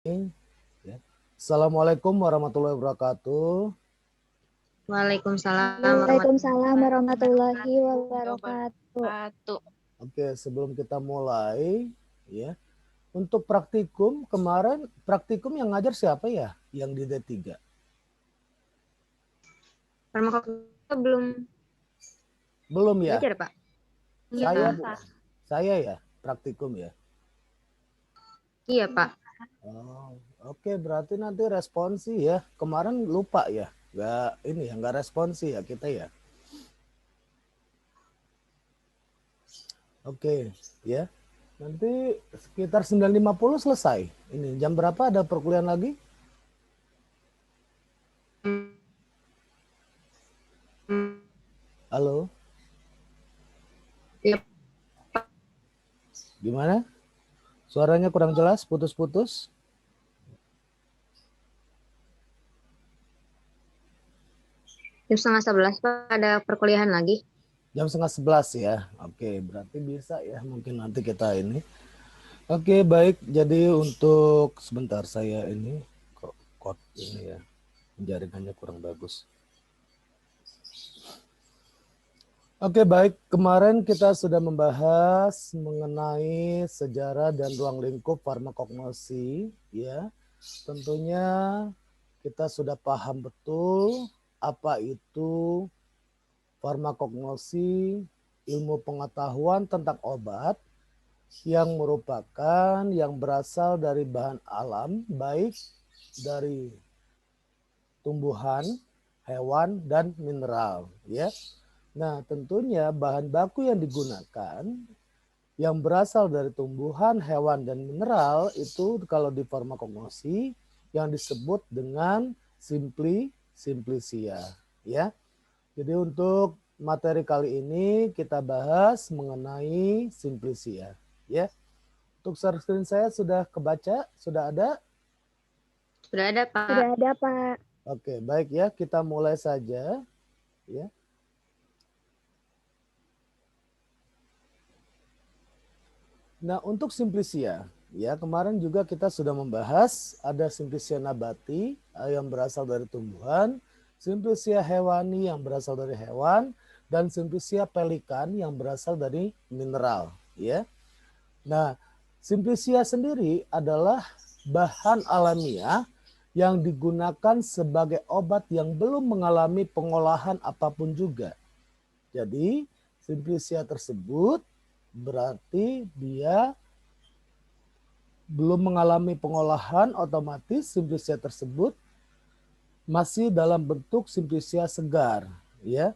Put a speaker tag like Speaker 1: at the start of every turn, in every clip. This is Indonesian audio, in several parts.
Speaker 1: Ya. Assalamualaikum warahmatullahi wabarakatuh.
Speaker 2: Waalaikumsalam warahmatullahi wabarakatuh.
Speaker 1: Oke, sebelum kita mulai, ya, untuk praktikum kemarin praktikum yang ngajar siapa ya? Yang di D3?
Speaker 3: Farmakologi belum
Speaker 1: Belum ya?
Speaker 3: belajar, Pak?
Speaker 1: Saya ya praktikum ya.
Speaker 3: Iya, Pak.
Speaker 1: Oh, oke, berarti nanti responsi ya. Kemarin lupa ya, nggak responsi ya kita ya. Oke, ya. Nanti sekitar 9.50 selesai. Ini jam berapa ada perkuliahan lagi? Halo?
Speaker 3: Iya,
Speaker 1: Gimana? Suaranya kurang jelas, putus-putus.
Speaker 3: jam 10:30, Pak, ada perkuliahan lagi.
Speaker 1: Jam 10:30 ya. Oke, berarti bisa ya. Mungkin nanti kita ini. Oke, baik. Jadi untuk sebentar saya ini kok ini ya. Jaringannya kurang bagus. Oke, baik. Kemarin kita sudah membahas mengenai sejarah dan ruang lingkup farmakognosi, ya. Tentunya kita sudah paham betul apa itu farmakognosi, ilmu pengetahuan tentang obat yang merupakan yang berasal dari bahan alam, baik dari tumbuhan, hewan, dan mineral, ya. Nah, tentunya bahan baku yang digunakan yang berasal dari tumbuhan, hewan, dan mineral itu kalau di farmakognosi yang disebut dengan simplicia, ya. Jadi untuk materi kali ini kita bahas mengenai simplicia, ya. Untuk share screen saya sudah kebaca, sudah ada?
Speaker 3: Sudah ada, Pak.
Speaker 2: Sudah ada, Pak.
Speaker 1: Oke, baik ya, kita mulai saja, ya. Nah, untuk simplicia, ya kemarin juga kita sudah membahas ada simplicia nabati yang berasal dari tumbuhan, simplicia hewani yang berasal dari hewan, dan simplicia pelikan yang berasal dari mineral, ya. Nah, simplicia sendiri adalah bahan alamiah yang digunakan sebagai obat yang belum mengalami pengolahan apapun juga. Jadi, simplicia tersebut berarti dia belum mengalami pengolahan, otomatis simplicia tersebut masih dalam bentuk simplicia segar, ya.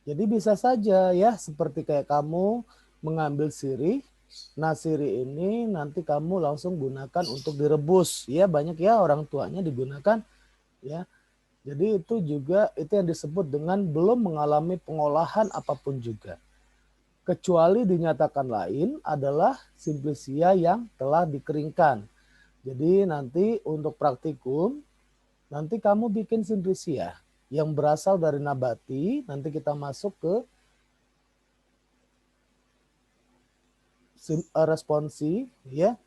Speaker 1: Jadi bisa saja ya seperti kayak kamu mengambil sirih. Nah, sirih ini nanti kamu langsung gunakan untuk direbus, ya, banyak ya orang tuanya digunakan, ya. Jadi itu juga itu yang disebut dengan belum mengalami pengolahan apapun juga. Kecuali dinyatakan lain adalah simplicia yang telah dikeringkan. Jadi nanti untuk praktikum, nanti kamu bikin simplicia yang berasal dari nabati, nanti kita masuk ke responsi, ya.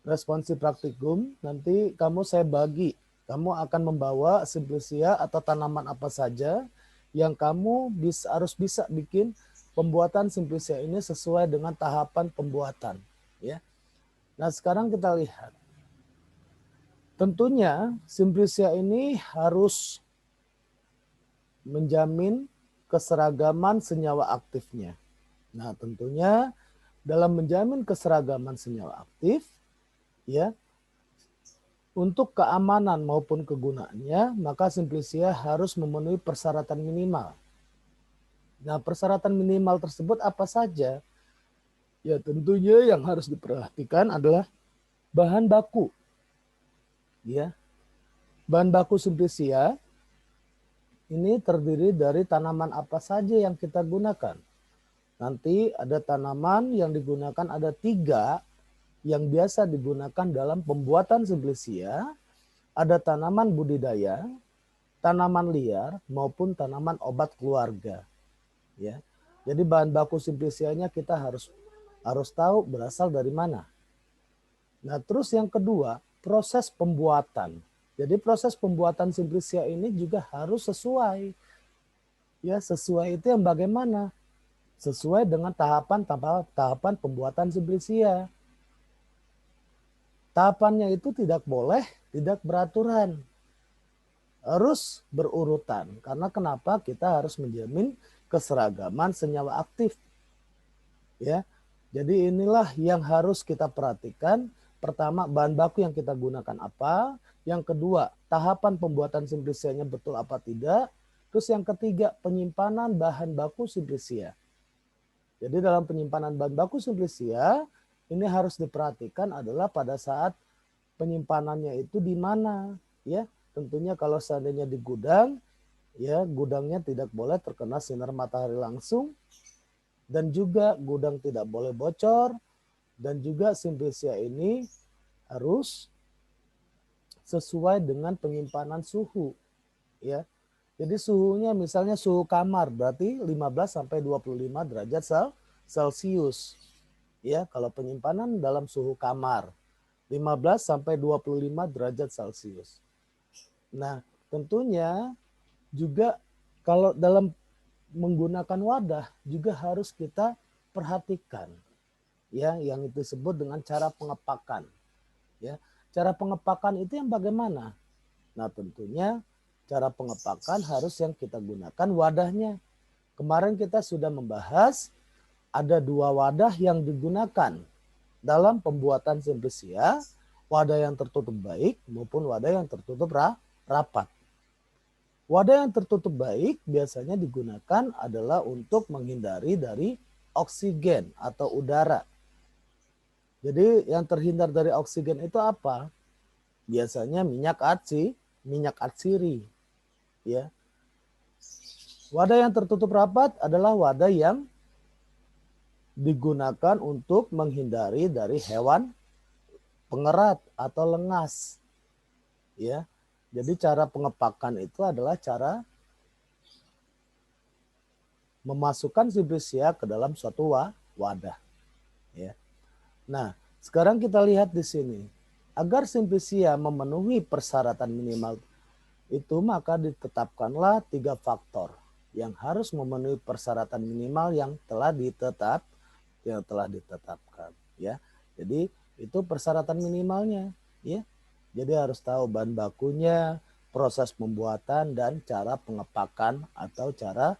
Speaker 1: Responsi praktikum, nanti saya bagi. Kamu akan membawa simplicia atau tanaman apa saja yang kamu harus bisa bikin pembuatan simplicia ini sesuai dengan tahapan pembuatan, ya. Nah, sekarang kita lihat. Tentunya simplicia ini harus menjamin keseragaman senyawa aktifnya. Nah, tentunya dalam menjamin keseragaman senyawa aktif, ya, untuk keamanan maupun kegunaannya, maka simplicia harus memenuhi persyaratan minimal. Nah, persyaratan minimal tersebut apa saja? Ya, tentunya yang harus diperhatikan adalah bahan baku. Ya. Bahan baku simplicia ini terdiri dari tanaman apa saja yang kita gunakan. Nanti ada tanaman yang digunakan, ada 3 yang biasa digunakan dalam pembuatan simplicia. Ada tanaman budidaya, tanaman liar, maupun tanaman obat keluarga. Ya. Jadi bahan baku simplicianya kita harus tahu berasal dari mana. Nah, terus yang kedua, proses pembuatan. Jadi proses pembuatan simplisia ini juga harus sesuai. Ya, sesuai itu yang bagaimana? Sesuai dengan tahapan pembuatan simplisia. Tahapannya itu tidak boleh tidak beraturan. Harus berurutan. Karena kenapa? Kita harus menjamin keseragaman senyawa aktif. Ya. Jadi inilah yang harus kita perhatikan. Pertama, bahan baku yang kita gunakan apa? Yang kedua, tahapan pembuatan simplisianya betul apa tidak? Terus yang ketiga, penyimpanan bahan baku simplisia. Jadi dalam penyimpanan bahan baku simplisia, ini harus diperhatikan adalah pada saat penyimpanannya itu di mana, ya. Tentunya kalau seandainya di gudang, ya gudangnya tidak boleh terkena sinar matahari langsung, dan juga gudang tidak boleh bocor, dan juga simplisia ini harus sesuai dengan penyimpanan suhu, ya. Jadi suhunya misalnya suhu kamar berarti 15 sampai 25 derajat Celcius. Ya, kalau penyimpanan dalam suhu kamar 15 sampai 25 derajat Celcius. Nah, tentunya juga kalau dalam menggunakan wadah juga harus kita perhatikan, ya, yang itu disebut dengan cara pengepakan. Ya, cara pengepakan itu yang bagaimana? Nah, tentunya cara pengepakan harus yang kita gunakan wadahnya. Kemarin kita sudah membahas ada 2 wadah yang digunakan dalam pembuatan simplisia, wadah yang tertutup baik maupun wadah yang tertutup rapat. Wadah yang tertutup baik biasanya digunakan adalah untuk menghindari dari oksigen atau udara. Jadi yang terhindar dari oksigen itu apa? Biasanya minyak atsiri. Ya. Wadah yang tertutup rapat adalah wadah yang digunakan untuk menghindari dari hewan pengerat atau lengas. Ya. Jadi cara pengepakan itu adalah cara memasukkan simplisia ke dalam suatu wadah. Ya. Nah, sekarang kita lihat di sini. Agar simplisia memenuhi persyaratan minimal itu, maka ditetapkanlah 3 faktor yang harus memenuhi persyaratan minimal yang telah ditetapkan. Ya. Jadi itu persyaratan minimalnya. Ya. Jadi harus tahu bahan bakunya, proses pembuatan, dan cara pengepakan atau cara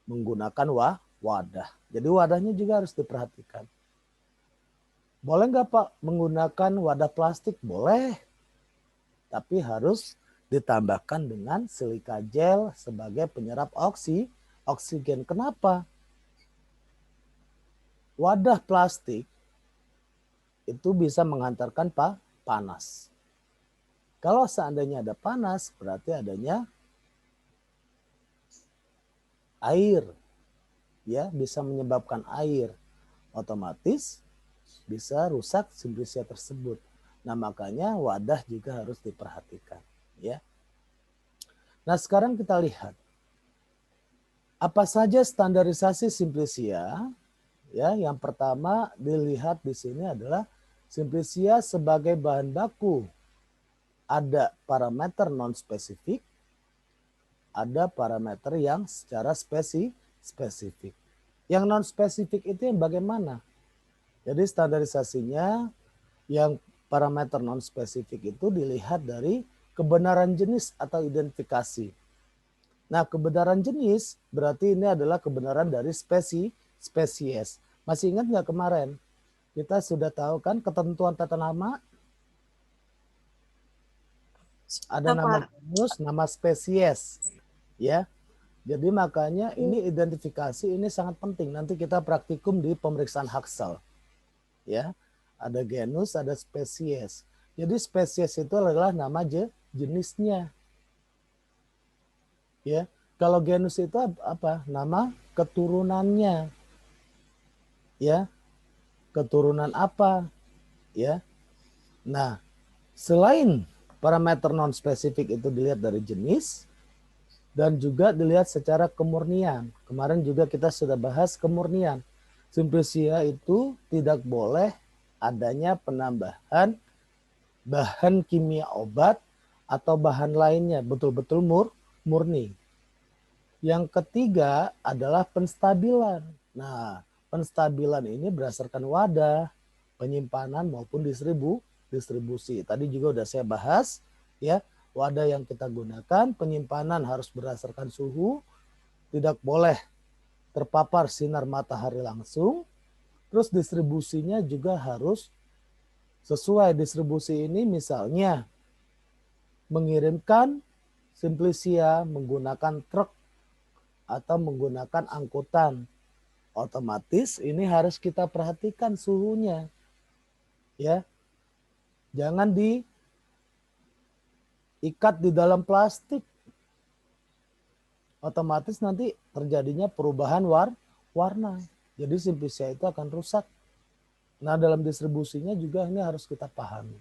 Speaker 1: menggunakan wadah. Jadi wadahnya juga harus diperhatikan. Boleh nggak Pak menggunakan wadah plastik? Boleh. Tapi harus ditambahkan dengan silika gel sebagai penyerap oksigen. Kenapa? Wadah plastik itu bisa menghantarkan panas. Kalau seandainya ada panas, berarti adanya air. Ya, bisa menyebabkan air. Otomatis bisa rusak simplisia tersebut. Nah, makanya wadah juga harus diperhatikan, ya. Nah, sekarang kita lihat apa saja standarisasi simplisia. Ya, yang pertama dilihat di sini adalah simplisia sebagai bahan baku. Ada parameter non-spesifik, ada parameter yang secara spesifik. Yang non-spesifik itu yang bagaimana? Jadi standarisasinya yang parameter non-spesifik itu dilihat dari kebenaran jenis atau identifikasi. Nah, kebenaran jenis berarti ini adalah kebenaran dari spesies. Masih ingat nggak kemarin? Kita sudah tahu kan ketentuan tata nama? Ada nama genus, nama spesies. Ya. Jadi makanya ini identifikasi ini sangat penting. Nanti kita praktikum di pemeriksaan Haksel. Ya. Ada genus, ada spesies. Jadi spesies itu adalah nama jenisnya. Ya. Kalau genus itu apa? Nama keturunannya. Ya. Keturunan apa? Ya. Nah, selain parameter non spesifik itu dilihat dari jenis dan juga dilihat secara kemurnian. Kemarin juga kita sudah bahas kemurnian. Simplisia itu tidak boleh adanya penambahan bahan kimia obat atau bahan lainnya betul-betul murni. Yang ketiga adalah penstabilan. Nah, penstabilan ini berdasarkan wadah, penyimpanan maupun distribusi. Tadi juga udah saya bahas ya, wadah yang kita gunakan, penyimpanan harus berdasarkan suhu, tidak boleh terpapar sinar matahari langsung. Terus distribusinya juga harus sesuai. Distribusi ini misalnya mengirimkan Simplisia menggunakan truk atau menggunakan angkutan. Otomatis ini harus kita perhatikan suhunya. Ya. Jangan diikat di dalam plastik. Otomatis nanti terjadinya perubahan warna. Jadi Simplisia itu akan rusak. Nah, dalam distribusinya juga ini harus kita pahami.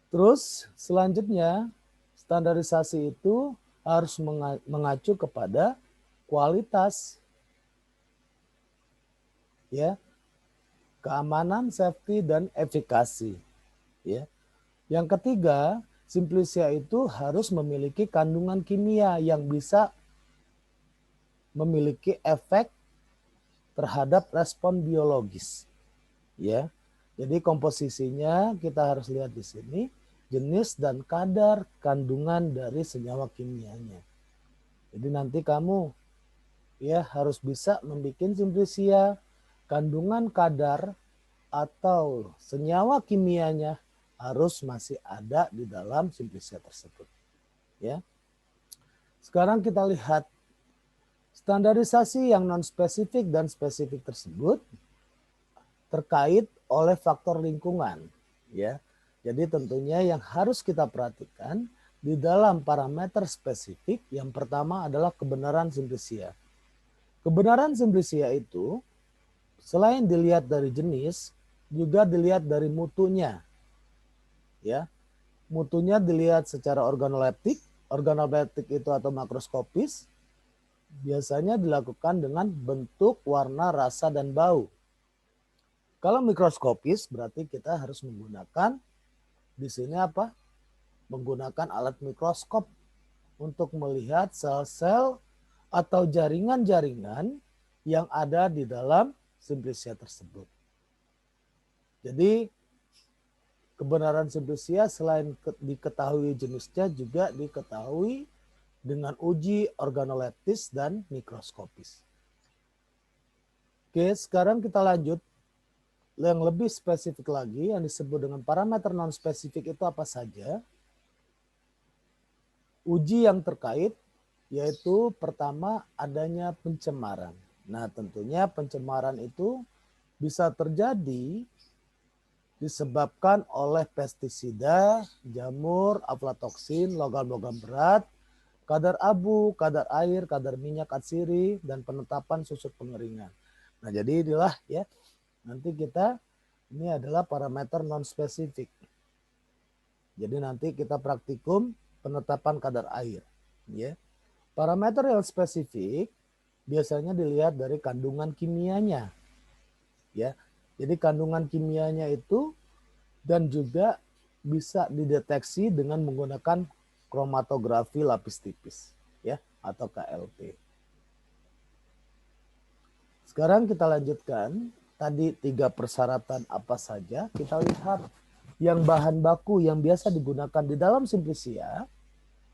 Speaker 1: Terus selanjutnya standarisasi itu harus mengacu kepada kualitas, ya, keamanan, safety, dan efikasi. Ya. Yang ketiga, Simplisia itu harus memiliki kandungan kimia yang bisa memiliki efek terhadap respon biologis. Ya. Jadi komposisinya kita harus lihat di sini, jenis dan kadar kandungan dari senyawa kimianya. Jadi nanti kamu ya harus bisa membuat Simplisia, kandungan kadar atau senyawa kimianya harus masih ada di dalam Simplisia tersebut. Ya. Sekarang kita lihat standarisasi yang non-spesifik dan spesifik tersebut terkait oleh faktor lingkungan. Ya. Jadi tentunya yang harus kita perhatikan di dalam parameter spesifik yang pertama adalah kebenaran Simplisia. Kebenaran Simplisia itu selain dilihat dari jenis, juga dilihat dari mutunya. Ya. Mutunya dilihat secara organoleptik. Organoleptik itu atau makroskopis biasanya dilakukan dengan bentuk, warna, rasa, dan bau. Kalau mikroskopis berarti kita harus menggunakan di sini apa? Menggunakan alat mikroskop untuk melihat sel-sel atau jaringan-jaringan yang ada di dalam Simplisia tersebut. Jadi kebenaran Simplisia selain diketahui jenisnya juga diketahui dengan uji organoleptis dan mikroskopis. Oke, sekarang kita lanjut. Yang lebih spesifik lagi yang disebut dengan parameter non-spesifik itu apa saja? Uji yang terkait yaitu pertama adanya pencemaran. Nah, tentunya pencemaran itu bisa terjadi disebabkan oleh pestisida, jamur, aflatoksin, logam-logam berat, kadar abu, kadar air, kadar minyak atsiri, dan penetapan susut pengeringan. Nah, jadi inilah ya. Nanti kita, ini adalah parameter non-spesifik. Jadi nanti kita praktikum penetapan kadar air. Ya. Parameter yang spesifik biasanya dilihat dari kandungan kimianya. Ya. Jadi kandungan kimianya itu dan juga bisa dideteksi dengan menggunakan kromatografi lapis tipis. Ya, atau KLP. Sekarang kita lanjutkan. Tadi 3 persyaratan apa saja. Kita lihat yang bahan baku yang biasa digunakan di dalam Simplisia.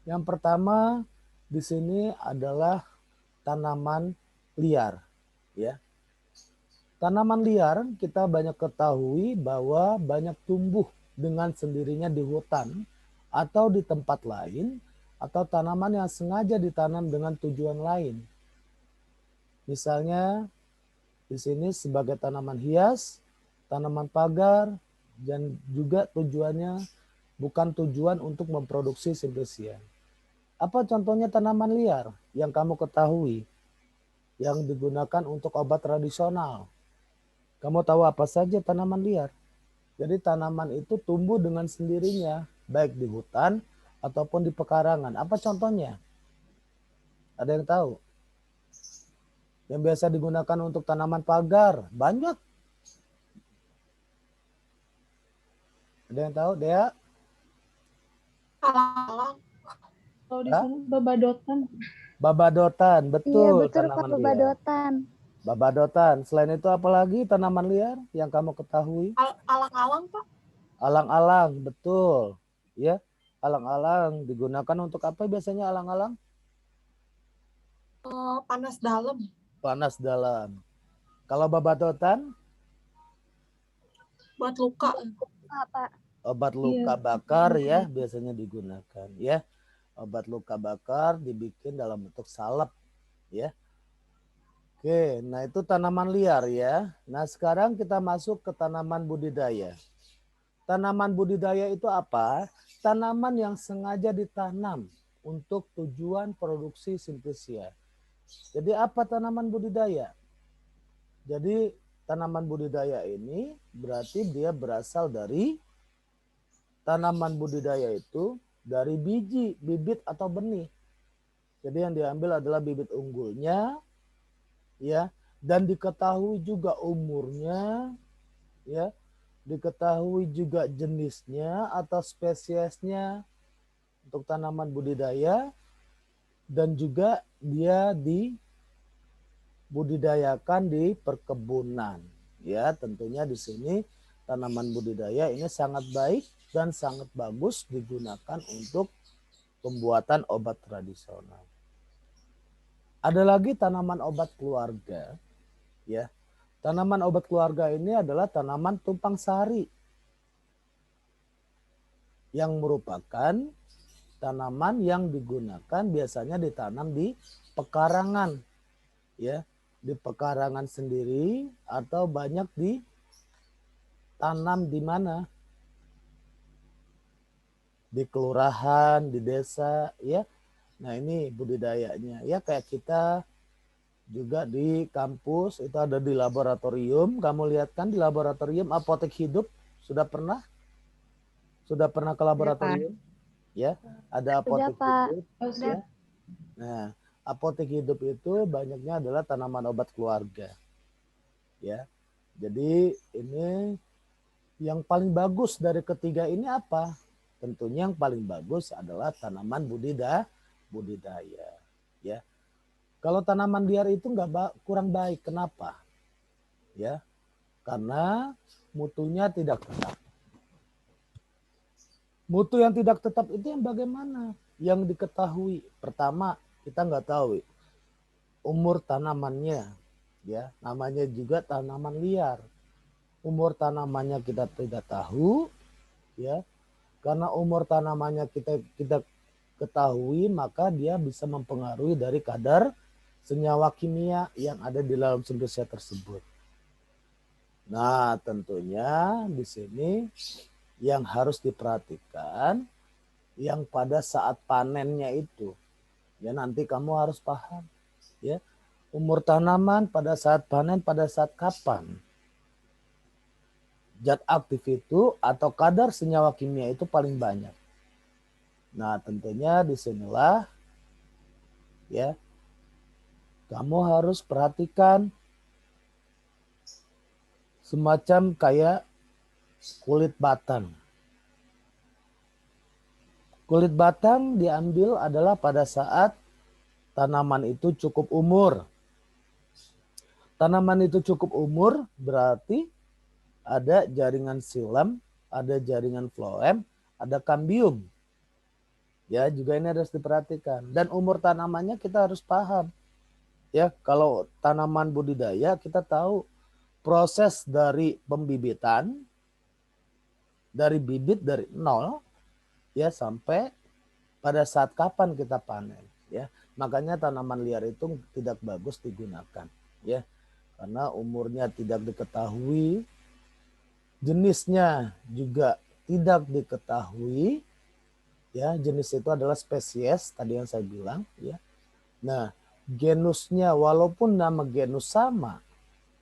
Speaker 1: Yang pertama di sini adalah tanaman liar. Ya. Tanaman liar kita banyak ketahui bahwa banyak tumbuh dengan sendirinya di hutan atau di tempat lain atau tanaman yang sengaja ditanam dengan tujuan lain. Misalnya di sini sebagai tanaman hias, tanaman pagar, dan juga tujuannya bukan tujuan untuk memproduksi Simplisia. Apa contohnya tanaman liar yang kamu ketahui yang digunakan untuk obat tradisional? Kamu tahu apa saja tanaman liar? Jadi tanaman itu tumbuh dengan sendirinya, baik di hutan ataupun di pekarangan. Apa contohnya? Ada yang tahu? Yang biasa digunakan untuk tanaman pagar, banyak. Ada yang tahu, Dea?
Speaker 4: Alang-alang. Kalau di
Speaker 1: Hah?
Speaker 4: sini babadotan.
Speaker 1: Babadotan,
Speaker 2: Iya,
Speaker 1: betul,
Speaker 2: betul Pak,
Speaker 1: tanaman liar.
Speaker 2: babadotan.
Speaker 1: Babadotan. Selain itu apa lagi tanaman liar yang kamu ketahui?
Speaker 4: Alang-alang, Pak.
Speaker 1: Alang-alang, betul. Ya, alang-alang digunakan untuk apa biasanya alang-alang?
Speaker 4: Panas dalam.
Speaker 1: Panas dalam. Kalau babadotan?
Speaker 4: Buat luka.
Speaker 2: Pak.
Speaker 1: Obat luka bakar ya biasanya digunakan ya. Obat luka bakar dibikin dalam bentuk salep ya. Oke, nah itu tanaman liar ya. Nah sekarang kita masuk ke tanaman budidaya. Tanaman budidaya itu apa? Tanaman yang sengaja ditanam untuk tujuan produksi simplisia. Jadi apa tanaman budidaya? Jadi tanaman budidaya ini berarti dia berasal dari tanaman budidaya itu dari biji, bibit atau benih. Jadi yang diambil adalah bibit unggulnya, ya, dan diketahui juga umurnya, ya, diketahui juga jenisnya atau spesiesnya untuk tanaman budidaya, dan juga dia dibudidayakan di perkebunan. Ya, tentunya di sini tanaman budidaya ini sangat baik dan sangat bagus digunakan untuk pembuatan obat tradisional. Ada lagi tanaman obat keluarga. Ya. Tanaman obat keluarga ini adalah tanaman tumpang sari yang merupakan tanaman yang digunakan biasanya ditanam di pekarangan. Ya, di pekarangan sendiri atau banyak ditanam di mana? Di kelurahan, di desa, ya. Nah ini budidayanya, ya kayak kita juga di kampus itu ada di laboratorium. Kamu lihat kan di laboratorium apotek hidup sudah pernah ke laboratorium, ya? Ada apotek hidup, ya. Nah apotek hidup itu banyaknya adalah tanaman obat keluarga, ya. Jadi ini yang paling bagus dari ketiga ini apa? Tentunya yang paling bagus adalah tanaman budidaya, ya. Kalau tanaman liar itu kurang baik, kenapa? Ya, karena mutunya tidak tetap. Mutu yang tidak tetap itu yang bagaimana? Yang diketahui, pertama kita nggak tahu umur tanamannya, ya, namanya juga tanaman liar. Umur tanamannya kita tidak tahu, ya. Karena umur tanamannya kita ketahui, maka dia bisa mempengaruhi dari kadar senyawa kimia yang ada di dalam simplisia tersebut. Nah, tentunya di sini yang harus diperhatikan yang pada saat panennya itu. Ya, nanti kamu harus paham, ya. Umur tanaman pada saat panen pada saat kapan? Zat aktif itu atau kadar senyawa kimia itu paling banyak. Nah, tentunya disinilah ya kamu harus perhatikan semacam kayak kulit batang. Kulit batang diambil adalah pada saat tanaman itu cukup umur. Tanaman itu cukup umur berarti ada jaringan xilem, ada jaringan floem, ada kambium. Ya, juga ini harus diperhatikan. Dan umur tanamannya kita harus paham. Ya, kalau tanaman budidaya kita tahu proses dari pembibitan dari bibit dari nol ya sampai pada saat kapan kita panen ya. Makanya tanaman liar itu tidak bagus digunakan ya. Karena umurnya tidak diketahui, jenisnya juga tidak diketahui, ya jenis itu adalah spesies tadi yang saya bilang, ya. Nah genusnya walaupun nama genus sama,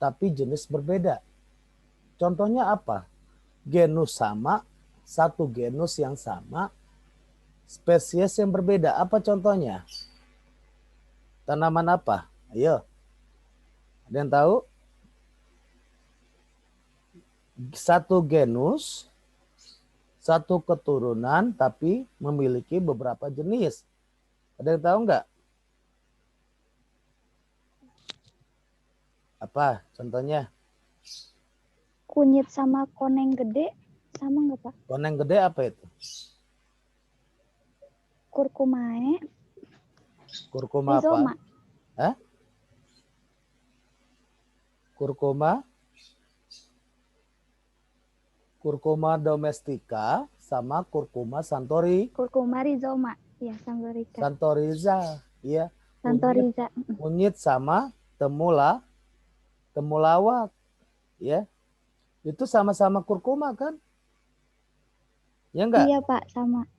Speaker 1: tapi jenis berbeda. Contohnya apa? Genus sama, satu genus yang sama, spesies yang berbeda. Apa contohnya? Tanaman apa? Ayo, ada yang tahu? Satu genus satu keturunan tapi memiliki beberapa jenis. Ada yang tahu nggak? Apa contohnya?
Speaker 2: Kunyit sama koneng gede sama nggak Pak?
Speaker 1: Koneng gede apa itu?
Speaker 2: Kurkumae,
Speaker 1: Kurkuma apa?
Speaker 2: rhizoma.
Speaker 1: Hah? Kurkuma? Kurkuma domestica sama kurkuma
Speaker 2: Kurkuma rhizoma. Ya, santorica.
Speaker 1: santoriza, ya.
Speaker 2: Santoriza.
Speaker 1: Kunyit sama temulawak, ya. Itu sama-sama kurkuma kan? Ya enggak?
Speaker 2: Iya Pak, sama.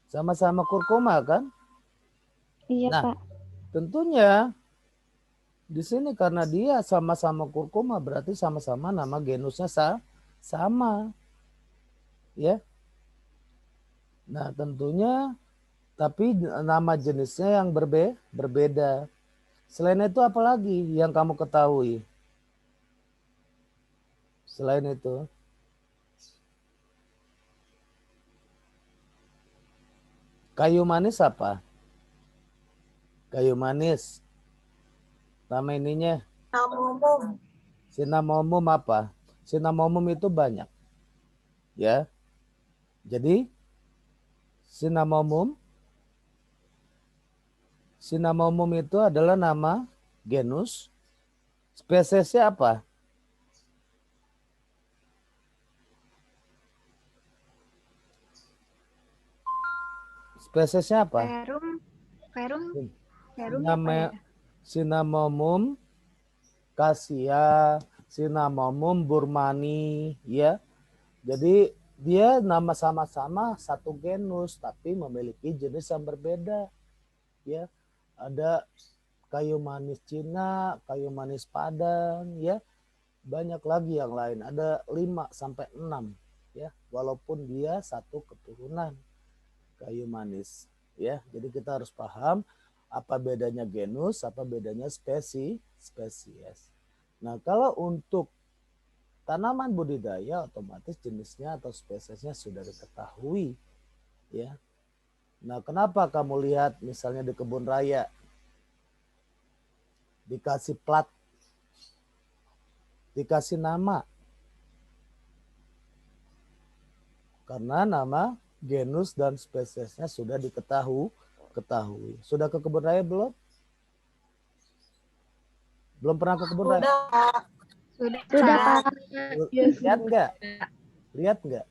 Speaker 1: Sama-sama kurkuma kan?
Speaker 2: Iya
Speaker 1: Nah,
Speaker 2: Pak.
Speaker 1: tentunya di sini karena dia sama-sama kurkuma berarti sama-sama nama genusnya sama, ya. Nah, tentunya tapi nama jenisnya yang berbeda. Selain itu apa lagi yang kamu ketahui? Selain itu, kayu manis apa? Kayu manis. Nama ininya
Speaker 4: Namumum.
Speaker 1: Cinnamomum apa? Cinnamomum itu banyak. Ya. Jadi Cinnamomum itu adalah nama genus. Spesiesnya apa? Spesiesnya apa?
Speaker 3: Perum
Speaker 1: Nama Cinnamomum cassia, Cinnamomum burmani, ya. Jadi dia nama sama-sama satu genus tapi memiliki jenis yang berbeda, ya. Ada kayu manis Cina, kayu manis Padang, ya. Banyak lagi yang lain, ada 5 sampai 6, ya. Walaupun dia satu keturunan kayu manis, ya. Jadi kita harus paham apa bedanya genus, apa bedanya spesies. Nah, kalau untuk tanaman budidaya otomatis jenisnya atau spesiesnya sudah diketahui, ya. Nah, kenapa kamu lihat misalnya di kebun raya dikasih plat, dikasih nama? Karena nama genus dan spesiesnya sudah diketahui. Sudah ke kebun raya belum? Belum pernah ke kebun raya?
Speaker 2: Sudah Pak.
Speaker 1: Lihat nggak? Lihat nggak?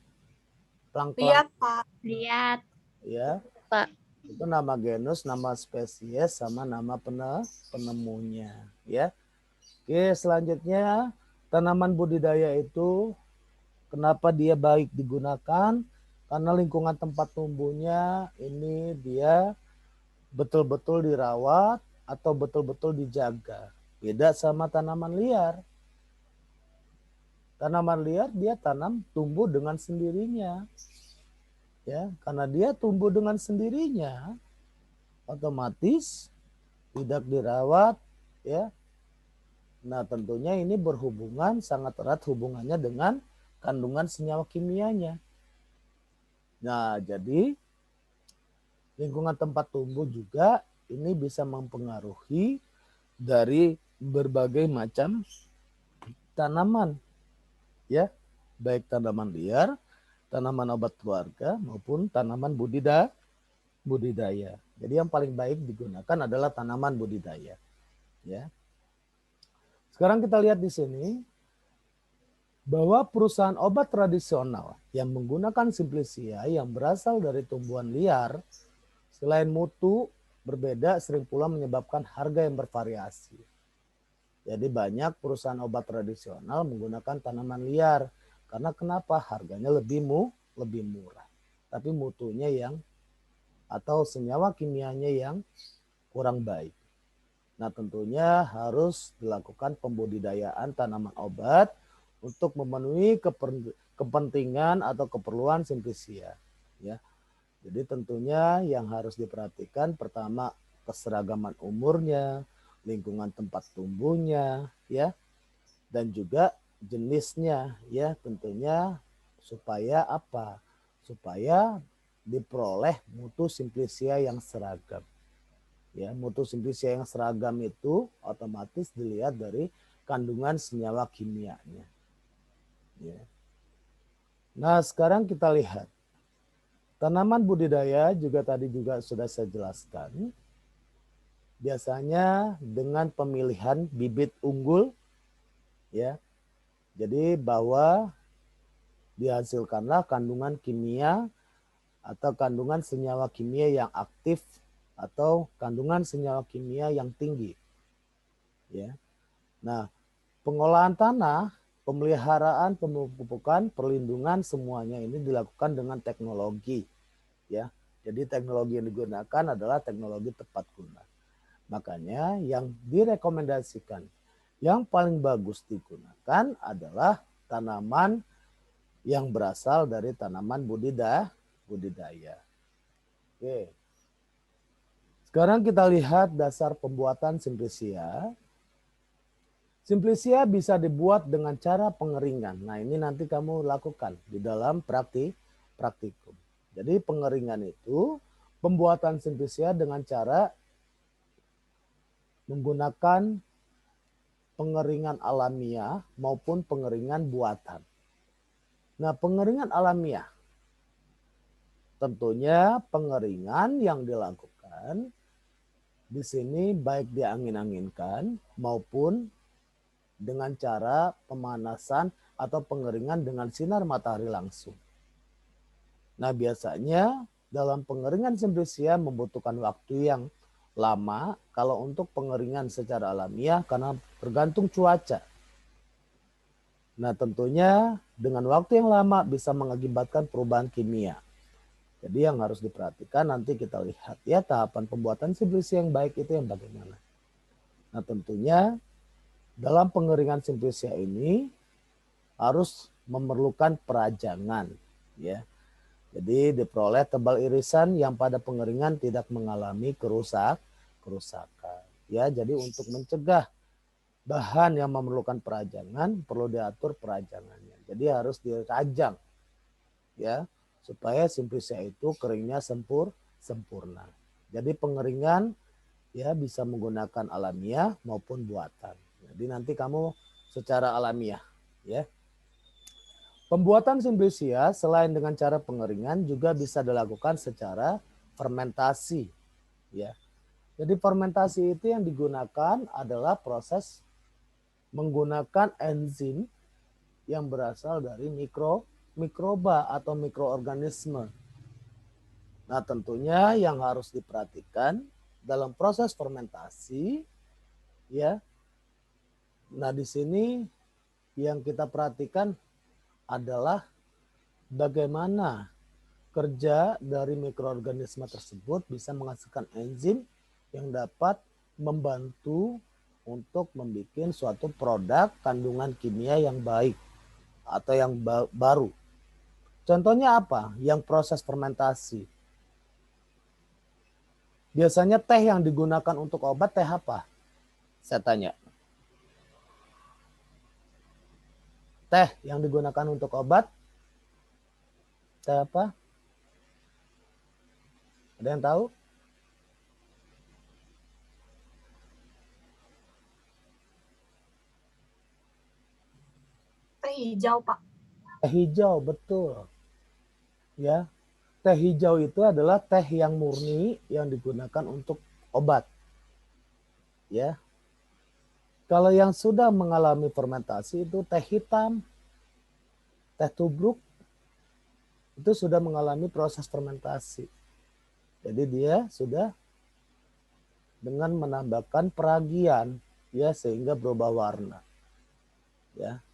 Speaker 1: Pelang-pelang.
Speaker 4: Lihat Pak.
Speaker 3: Lihat.
Speaker 1: Ya.
Speaker 3: Pak.
Speaker 1: Itu nama genus, nama spesies, sama nama penemunya. Ya. Oke, selanjutnya tanaman budidaya itu kenapa dia baik digunakan? Karena lingkungan tempat tumbuhnya ini dia betul-betul dirawat atau betul-betul dijaga. Beda sama tanaman liar. Tanaman liar dia tumbuh dengan sendirinya. Ya, karena dia tumbuh dengan sendirinya, otomatis tidak dirawat, ya. Nah, tentunya ini berhubungan sangat erat hubungannya dengan kandungan senyawa kimianya. Nah, jadi lingkungan tempat tumbuh juga ini bisa mempengaruhi dari berbagai macam tanaman, ya, baik tanaman liar, tanaman obat keluarga maupun tanaman budidaya. Jadi yang paling baik digunakan adalah tanaman budidaya, ya. Sekarang kita lihat di sini bahwa perusahaan obat tradisional yang menggunakan Simplicia yang berasal dari tumbuhan liar selain mutu berbeda sering pula menyebabkan harga yang bervariasi. Jadi banyak perusahaan obat tradisional menggunakan tanaman liar karena kenapa? Harganya lebih murah. Tapi mutunya atau senyawa kimianya yang kurang baik. Nah, tentunya harus dilakukan pembudidayaan tanaman obat untuk memenuhi kepentingan atau keperluan Simplicia, ya. Jadi tentunya yang harus diperhatikan pertama keseragaman umurnya, lingkungan tempat tumbuhnya, ya, dan juga jenisnya, ya. Tentunya Supaya apa? Supaya diperoleh mutu simplisia yang seragam. Ya, mutu simplisia yang seragam itu otomatis dilihat dari kandungan senyawa kimianya. Ya. Nah, sekarang kita lihat. Tanaman budidaya juga tadi juga sudah saya jelaskan. Biasanya dengan pemilihan bibit unggul, ya. Jadi bahwa dihasilkanlah kandungan kimia atau kandungan senyawa kimia yang aktif atau kandungan senyawa kimia yang tinggi. Ya. Nah, pengolahan tanah, pemeliharaan, pemupukan, perlindungan semuanya ini dilakukan dengan teknologi. Ya. Jadi teknologi yang digunakan adalah teknologi tepat guna. Makanya yang direkomendasikan yang paling bagus digunakan adalah tanaman yang berasal dari tanaman budidaya. Oke. Sekarang kita lihat dasar pembuatan simplisia. Simplisia bisa dibuat dengan cara pengeringan. Nah, ini nanti kamu lakukan di dalam praktikum. Jadi pengeringan itu pembuatan simplisia dengan cara menggunakan pengeringan alamiah maupun pengeringan buatan. Nah, pengeringan alamiah tentunya pengeringan yang dilakukan di sini baik diangin-anginkan maupun dengan cara pemanasan atau pengeringan dengan sinar matahari langsung. Nah, biasanya dalam pengeringan simplisia membutuhkan waktu yang lama kalau untuk pengeringan secara alamiah karena tergantung cuaca. Nah, tentunya dengan waktu yang lama bisa mengakibatkan perubahan kimia. Jadi yang harus diperhatikan nanti kita lihat ya tahapan pembuatan simplisia yang baik itu yang bagaimana. Nah, tentunya dalam pengeringan simplisia ini harus memerlukan perajangan ya. Jadi diperoleh tebal irisan yang pada pengeringan tidak mengalami kerusakan. Ya, jadi untuk mencegah bahan yang memerlukan perajangan perlu diatur perajangannya. Jadi harus dirajang ya supaya simplisia itu keringnya sempurna. Jadi pengeringan ya bisa menggunakan alamiah maupun buatan. Jadi nanti kamu secara alamiah ya. Pembuatan simplisia selain dengan cara pengeringan juga bisa dilakukan secara fermentasi ya. Jadi fermentasi itu yang digunakan adalah proses menggunakan enzim yang berasal dari mikroba atau mikroorganisme. Nah, tentunya yang harus diperhatikan dalam proses fermentasi ya. Nah, di sini yang kita perhatikan adalah bagaimana kerja dari mikroorganisme tersebut bisa menghasilkan enzim yang dapat membantu untuk membuat suatu produk kandungan kimia yang baik atau yang baru. Contohnya apa? Yang proses fermentasi. Biasanya teh yang digunakan untuk obat teh apa? Saya tanya. Teh yang digunakan untuk obat teh apa? Ada yang tahu?
Speaker 4: Teh hijau, Pak.
Speaker 1: Teh hijau, betul. Ya, teh hijau itu adalah teh yang murni yang digunakan untuk obat. Ya. Kalau yang sudah mengalami fermentasi itu teh hitam, teh tubruk itu sudah mengalami proses fermentasi. Jadi dia sudah dengan menambahkan peragian ya sehingga berubah warna. Ya.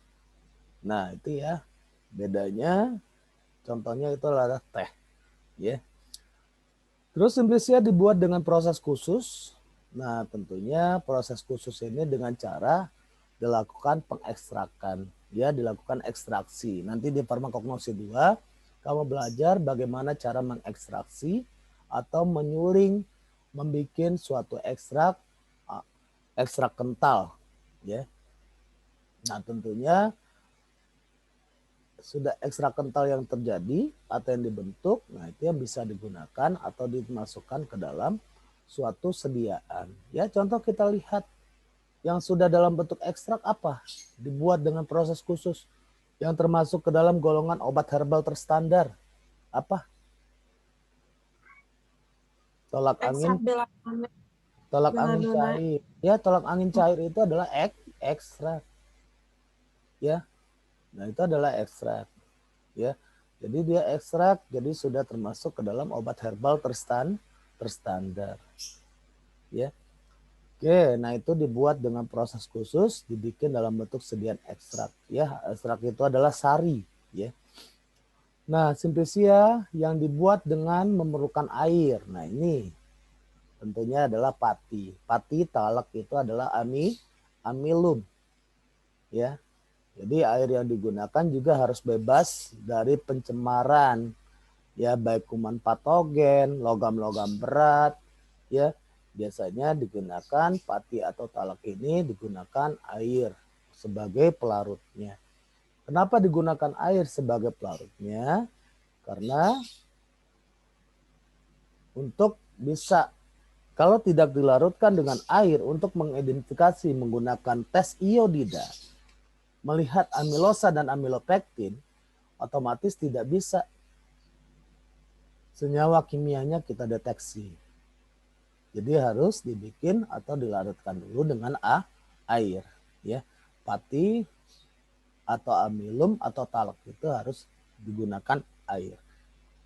Speaker 1: Nah, itu ya bedanya. Contohnya itu adalah teh, ya. Terus simplisia dibuat dengan proses khusus. Nah, tentunya proses khusus ini dengan cara dilakukan pengekstrakan, ya, dilakukan ekstraksi. Nanti di farmakognosi 2 kamu belajar bagaimana cara mengekstraksi atau menyuling membuat suatu ekstrak kental, ya. Nah, tentunya sudah ekstrak kental yang terjadi atau yang dibentuk, nah itu yang bisa digunakan atau dimasukkan ke dalam suatu sediaan. Ya, contoh kita lihat yang sudah dalam bentuk ekstrak apa? Dibuat dengan proses khusus yang termasuk ke dalam golongan obat herbal terstandar. Apa? Tolak angin,
Speaker 4: Ekstrak belladonna.
Speaker 1: tolak angin
Speaker 4: Belladonna.
Speaker 1: cair. Ya, tolak angin cair itu adalah ekstrak. Ya. Nah, itu adalah ekstrak. Ya. Jadi dia ekstrak, jadi sudah termasuk ke dalam obat herbal terstandar. Ya. Oke, nah itu dibuat dengan proses khusus, dibikin dalam bentuk sediaan ekstrak. Ya, ekstrak itu adalah sari. Ya. Nah, simplicia yang dibuat dengan memerlukan air. Nah, ini tentunya adalah pati. Pati talak itu adalah amilum. Ya. Jadi air yang digunakan juga harus bebas dari pencemaran, ya baik kuman patogen, logam-logam berat, ya. Biasanya digunakan pati atau talak ini digunakan air sebagai pelarutnya. Kenapa digunakan air sebagai pelarutnya? Karena untuk bisa, kalau tidak dilarutkan dengan air untuk mengidentifikasi menggunakan tes iodida, melihat amilosa dan amilopektin, otomatis tidak bisa senyawa kimianya kita deteksi. Jadi harus dibikin atau dilarutkan dulu dengan air. Ya, pati atau amilum atau talak itu harus digunakan air.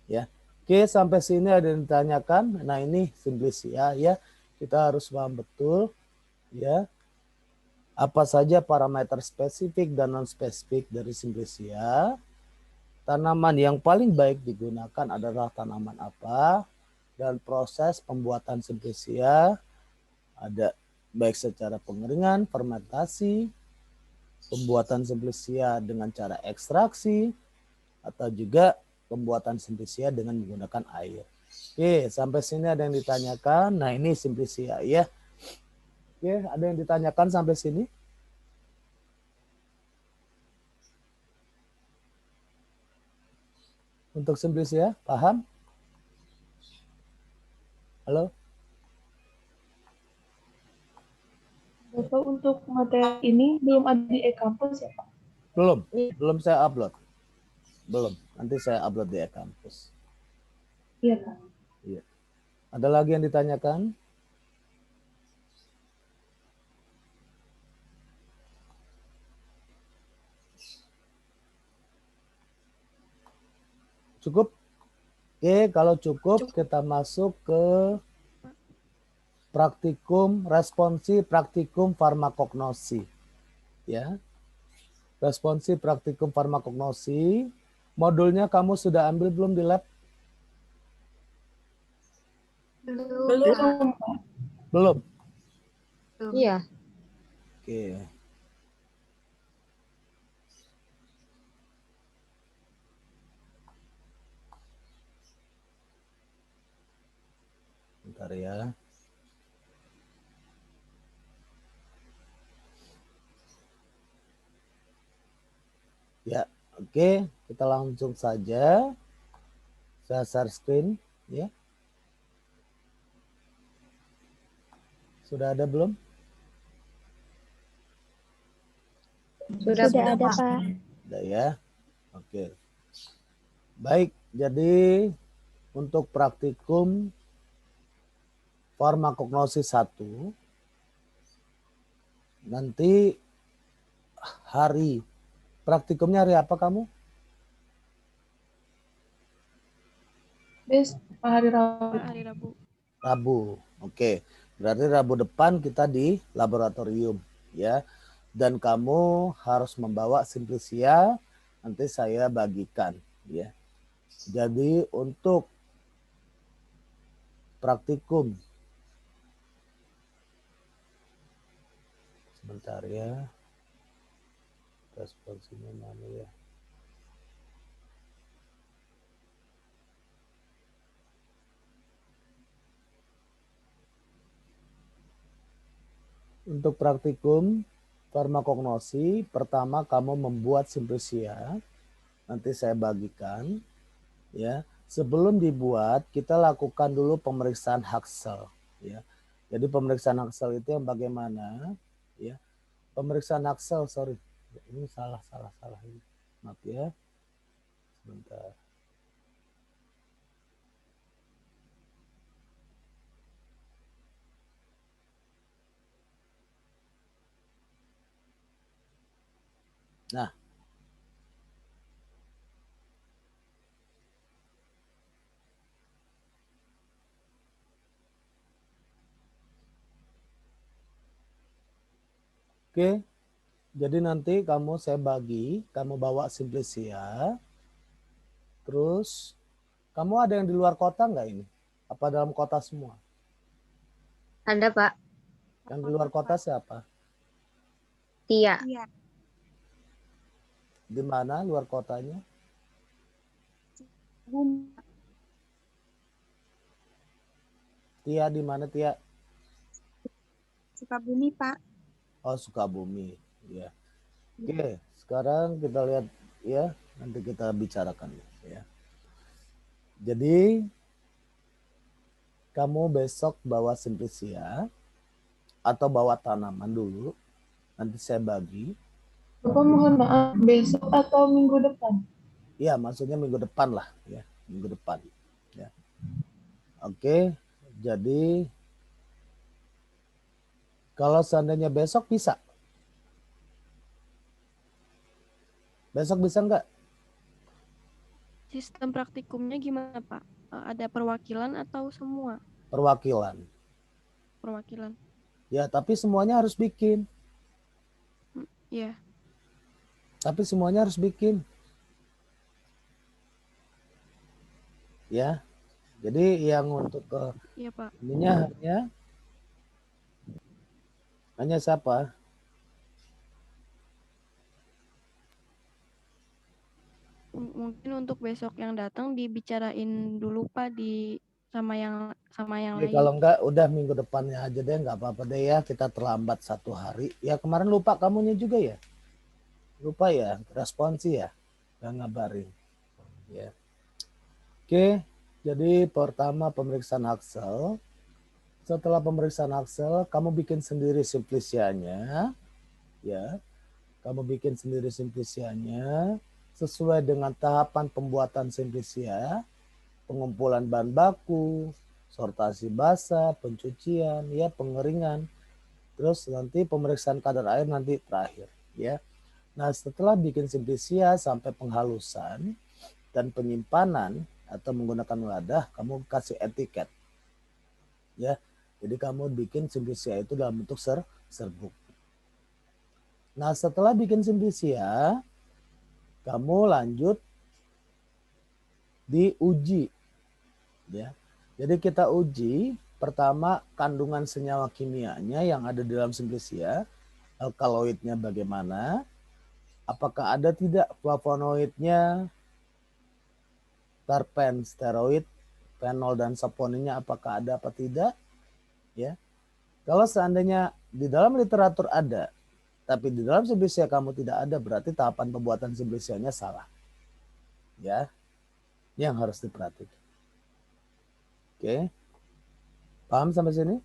Speaker 1: Ya, oke sampai sini ada yang ditanyakan. Nah ini simplicia ya, kita harus paham betul ya apa saja parameter spesifik dan non spesifik dari simplicia. Tanaman yang paling baik digunakan adalah tanaman apa, dan proses pembuatan simplicia ada baik secara pengeringan, fermentasi, pembuatan simplicia dengan cara ekstraksi, atau juga pembuatan simplicia dengan menggunakan air. Oke, sampai sini ada yang ditanyakan. Nah ini simplicia ya. Oke, ada yang ditanyakan sampai sini? Untuk simplicia, paham? Halo?
Speaker 4: Bapak untuk materi ini belum ada di e-kampus ya Pak?
Speaker 1: Belum saya upload. Belum, nanti saya upload di e-kampus.
Speaker 4: Iya Pak.
Speaker 1: Iya. Ada lagi yang ditanyakan? Cukup? Oke, kalau cukup kita masuk ke praktikum responsi praktikum farmakognosi. Ya. Responsi praktikum farmakognosi. Modulnya kamu sudah ambil belum di lab?
Speaker 4: Belum Pak.
Speaker 1: Belum.
Speaker 3: Iya.
Speaker 1: Oke. Bentar ya. Ya, oke, kita langsung saja. Saya share screen, ya. Sudah ada belum?
Speaker 3: Sudah,
Speaker 2: Sudah ada, Pak.
Speaker 1: Sudah ya. Oke. Baik, jadi untuk praktikum farmakognosis 1 nanti hari praktikumnya hari apa kamu?
Speaker 4: Hari Rabu.
Speaker 5: Hari Rabu.
Speaker 1: Rabu. Oke. Berarti Rabu depan kita di laboratorium ya. Dan kamu harus membawa simplicia, nanti saya bagikan ya. Jadi untuk praktikum sebentar ya. Responsinya mana ya? Untuk praktikum farmakognosi, pertama kamu membuat simplicia. nanti saya bagikan ya. Sebelum dibuat kita lakukan dulu pemeriksaan Haxel ya. Jadi pemeriksaan Haxel itu yang bagaimana ya? Pemeriksaan Haxel, sorry. Ini salah ini. Maaf ya. Sebentar. Nah, oke. Jadi nanti saya bagi, kamu bawa Simplicia. Terus kamu ada yang di luar kota nggak ini? Apa dalam kota semua?
Speaker 3: Ada, Pak.
Speaker 1: Yang di luar kota siapa?
Speaker 3: Tia.
Speaker 1: Di mana luar kotanya? Tia di mana Tia?
Speaker 2: Sukabumi, Pak.
Speaker 1: Oh, Sukabumi. Ya. Oke, sekarang kita lihat ya, nanti kita bicarakan ya. Jadi kamu besok bawa Simplicia atau bawa tanaman dulu. Nanti saya bagi.
Speaker 4: Bapak mohon maaf, besok atau minggu depan?
Speaker 1: Iya, maksudnya minggu depan lah ya, minggu depan. Ya. Oke, jadi kalau seandainya besok bisa. Besok bisa nggak?
Speaker 5: Sistem praktikumnya gimana, Pak? Ada perwakilan atau semua?
Speaker 1: Perwakilan.
Speaker 5: Perwakilan.
Speaker 1: Ya, tapi semuanya harus bikin.
Speaker 5: Iya.
Speaker 1: Tapi semuanya harus bikin. Ya. Jadi yang untuk
Speaker 5: Iya, Pak.
Speaker 1: ininya hanya siapa?
Speaker 5: Mungkin untuk besok yang datang dibicarain dulu, Pak, sama yang
Speaker 1: Oke,
Speaker 5: lain.
Speaker 1: kalau enggak udah minggu depannya aja deh, nggak apa-apa deh ya. Kita terlambat 1 hari. Ya kemarin lupa kamunya juga ya. Lupa ya, responsi ya. Nggak ngabarin. Ya. Oke, jadi pertama pemeriksaan Haxel. Setelah pemeriksaan Haxel, kamu bikin sendiri Simplicianya. Ya, kamu bikin sendiri Simplicianya sesuai dengan tahapan pembuatan Simplicia, pengumpulan bahan baku, sortasi basah, pencucian, ya pengeringan. Terus nanti pemeriksaan kadar air nanti terakhir, ya. Nah, setelah bikin Simplicia sampai penghalusan dan penyimpanan atau menggunakan wadah, kamu kasih etiket. Ya. Jadi kamu bikin Simplicia itu dalam bentuk serbuk. Nah, setelah bikin Simplicia, kamu lanjut diuji. Ya. Jadi kita uji pertama kandungan senyawa kimianya yang ada di dalam Simplicia, alkaloidnya bagaimana, apakah ada tidak flavonoidnya, terpen, steroid, fenol dan saponinnya apakah ada apa tidak, ya. Kalau seandainya di dalam literatur ada, tapi di dalam Simplicia kamu tidak ada, berarti tahapan pembuatan Simplicianya salah. Ya, ini yang harus diperhatikan. Oke, paham sampai sini?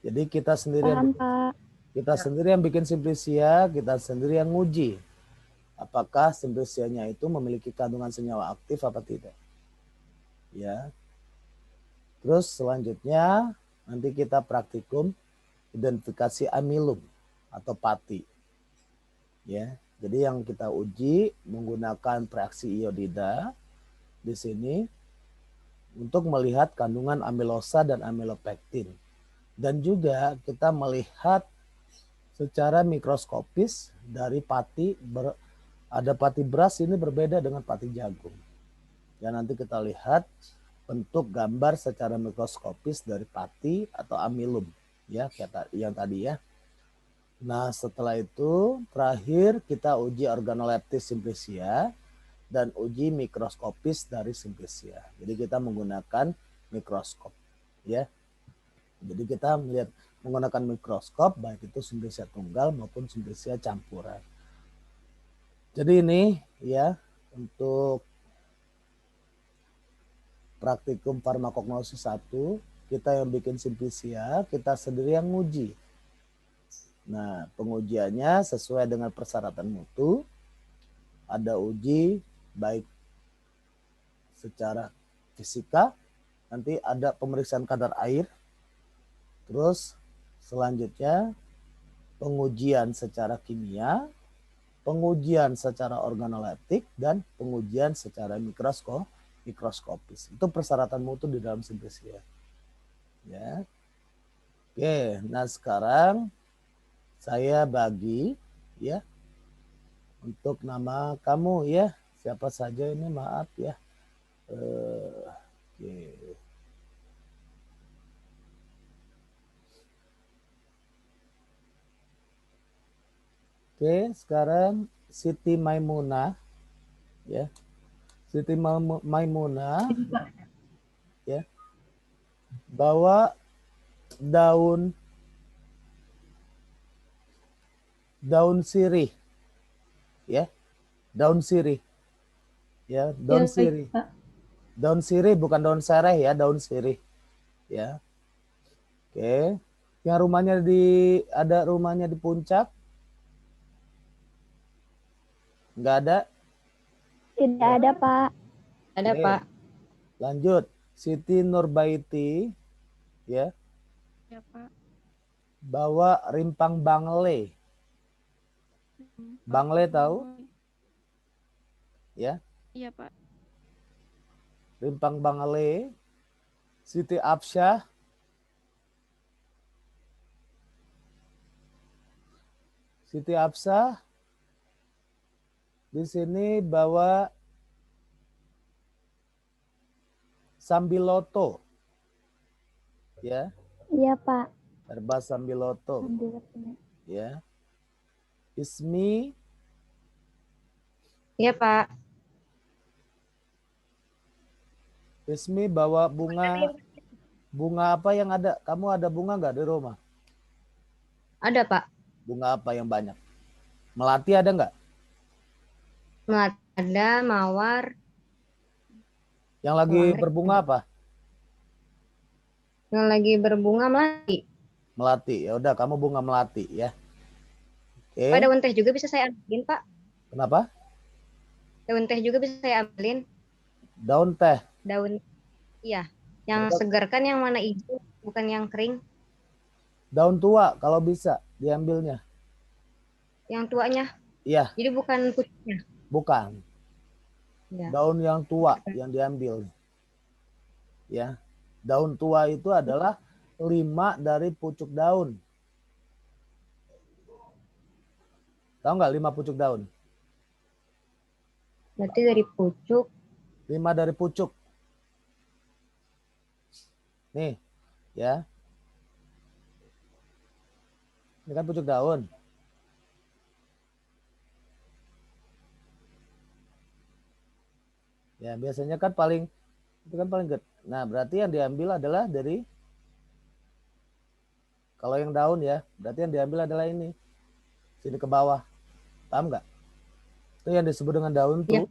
Speaker 1: Jadi kita sendiri
Speaker 2: Paham, Pak.
Speaker 1: kita sendiri yang bikin Simplicia, kita sendiri yang nguji apakah Simplicianya itu memiliki kandungan senyawa aktif apa tidak. Ya. Terus selanjutnya nanti kita praktikum identifikasi amilum atau pati. Ya. Jadi yang kita uji menggunakan reaksi iodida di sini untuk melihat kandungan amilosa dan amilopektin. Dan juga kita melihat secara mikroskopis dari pati, ada pati beras ini berbeda dengan pati jagung. Ya, nanti kita lihat bentuk gambar secara mikroskopis dari pati atau amilum, ya kayak yang tadi ya. Nah, setelah itu terakhir kita uji organoleptis Simplicia dan uji mikroskopis dari Simplicia. Jadi kita menggunakan mikroskop, ya. Jadi kita melihat menggunakan mikroskop baik itu Simplicia tunggal maupun Simplicia campuran. Jadi ini ya untuk praktikum farmakognosis 1, kita yang bikin simplisia, kita sendiri yang nguji. Nah, pengujiannya sesuai dengan persyaratan mutu. Ada uji baik secara fisika, nanti ada pemeriksaan kadar air, terus selanjutnya pengujian secara kimia, pengujian secara organoleptik, dan pengujian secara mikroskopis. Itu persyaratan mutu di dalam simplisia. Ya. Oke, nah sekarang saya bagi ya untuk nama kamu ya. Siapa saja ini, maaf ya. Oke. Oke, sekarang Siti Maimunah ya. Siti Maimunah ya. Bawa daun sirih ya. Daun sirih. Ya, daun
Speaker 4: Ya, baik,
Speaker 1: sirih.
Speaker 4: Pak.
Speaker 1: Daun sirih bukan daun sereh ya, daun sirih. Ya. Oke. Yang rumahnya ada rumahnya di puncak? Enggak ada?
Speaker 2: Tidak ada, Pak.
Speaker 3: Ada,
Speaker 1: Oke.
Speaker 3: Pak.
Speaker 1: Lanjut. Siti Nurbaiti ya,
Speaker 5: Ya, Pak.
Speaker 1: bawa rimpang bangle. Bangle tahu? Ya.
Speaker 5: Iya, Pak.
Speaker 1: Rimpang bangle. Siti Absyah. Siti Absyah di sini bawa sambiloto. Ya,
Speaker 2: Iya, Pak.
Speaker 1: herba sambiloto.
Speaker 2: Ambil punya.
Speaker 1: Ya. Ismi
Speaker 3: Iya, Pak.
Speaker 1: bawa bunga apa yang ada? Kamu ada bunga nggak di rumah?
Speaker 3: Ada, Pak.
Speaker 1: Bunga apa yang banyak? Melati ada nggak?
Speaker 3: Ada, mawar,
Speaker 1: Yang lagi
Speaker 3: Anggrek.
Speaker 1: berbunga apa?
Speaker 3: yang lagi berbunga melati.
Speaker 1: Melati. Ya udah, kamu bunga melati ya. Oke.
Speaker 3: Pak, daun teh juga bisa saya ambilin, Pak.
Speaker 1: Kenapa?
Speaker 3: Daun teh juga bisa saya ambilin.
Speaker 1: Daun teh.
Speaker 3: Daun, iya. Yang
Speaker 1: Berapa?
Speaker 3: segar kan yang mana hijau, bukan yang kering.
Speaker 1: Daun tua kalau bisa diambilnya.
Speaker 3: Yang tuanya.
Speaker 1: Iya,
Speaker 3: Jadi bukan putihnya.
Speaker 1: bukan.
Speaker 3: Ya.
Speaker 1: Daun yang tua yang diambil. Ya. Daun tua itu adalah 5 dari pucuk daun. Tahu nggak 5 pucuk daun?
Speaker 3: Berarti dari pucuk.
Speaker 1: 5 dari pucuk. Nih, ya. Ini kan pucuk daun. Ya, biasanya kan itu kan paling gede. Nah, berarti yang diambil adalah dari, kalau yang daun ya, berarti yang diambil adalah ini. Sini ke bawah. Paham nggak? Itu yang disebut dengan daun
Speaker 3: Ya.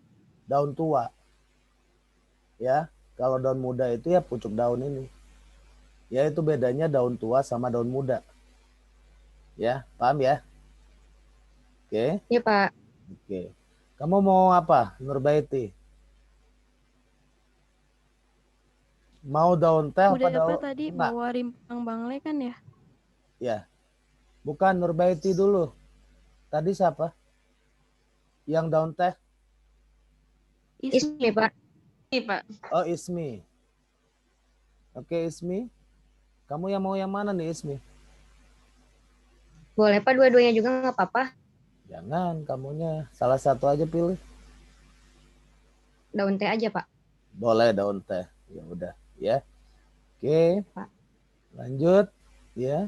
Speaker 1: daun tua. Ya, kalau daun muda itu ya pucuk daun ini. Ya, itu bedanya daun tua sama daun muda. Ya, paham ya? Oke.
Speaker 3: Iya, Pak.
Speaker 1: Oke. Kamu mau apa, Nurbaiti? Mau daun teh apa
Speaker 5: Udah
Speaker 1: daun?
Speaker 5: Pak tadi
Speaker 1: Enggak.
Speaker 5: bawa rimpang bangle kan ya?
Speaker 1: Ya. Bukan, Nurbaiti dulu. Tadi siapa? Yang daun teh?
Speaker 3: Ismi, Pak.
Speaker 5: Ismi, Pak.
Speaker 1: Oh, Ismi. Oke, Ismi. Kamu yang mau yang mana nih, Ismi?
Speaker 3: Boleh, Pak. Dua-duanya juga nggak apa-apa.
Speaker 1: Jangan, kamunya salah satu aja pilih.
Speaker 3: Daun teh aja, Pak.
Speaker 1: Boleh daun teh. Ya udah, ya. Oke.
Speaker 3: Pak.
Speaker 1: Lanjut, ya.